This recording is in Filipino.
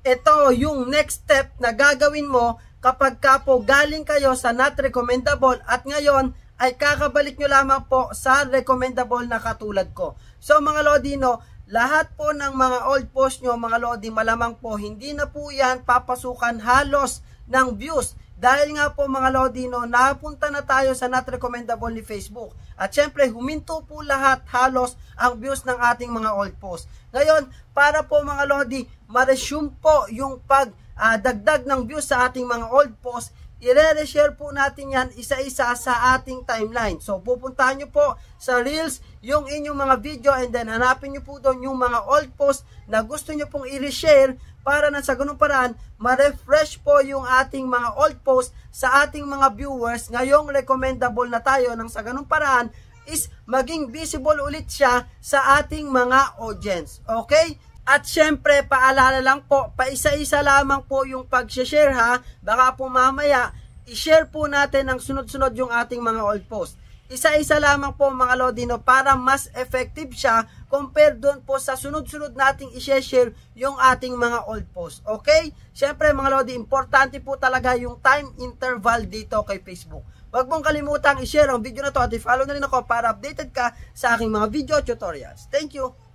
ito yung next step na gagawin mo kapag ka po galing kayo sa not recommendable at ngayon ay kakabalik nyo lamang po sa recommendable na katulad ko. So mga Lodino, lahat po ng mga old post nyo mga Lodi, malamang po hindi na po yan papasukan halos ng views. Dahil nga po mga Lodino, napunta na tayo sa not recommendable ni Facebook. At syempre, huminto po lahat halos ang views ng ating mga old post. Ngayon, para po mga Lodi, ma-resume po yung pagdagdag ng views sa ating mga old post, i-re-share po natin yan isa-isa sa ating timeline. So, pupuntahan nyo po sa Reels yung inyong mga video and then hanapin nyo po doon yung mga old post na gusto nyo pong i-reshare para na sa ganung paraan, ma-refresh po yung ating mga old post sa ating mga viewers. Ngayong recommendable na tayo nang sa ganung paraan is maging visible ulit siya sa ating mga audience. Okay? At syempre, paalala lang po, paisa-isa lamang po yung pag-share ha. Baka po mamaya, i-share po natin ang sunod-sunod yung ating mga old post. Isa-isa lamang po mga Lodino para mas effective siya compare doon po sa sunod-sunod nating i-share yung ating mga old post. Okay? Syempre mga Lodi, importante po talaga yung time interval dito kay Facebook. Huwag mong kalimutang i-share ang video na to at i-follow na rin ako para updated ka sa aking mga video tutorials. Thank you!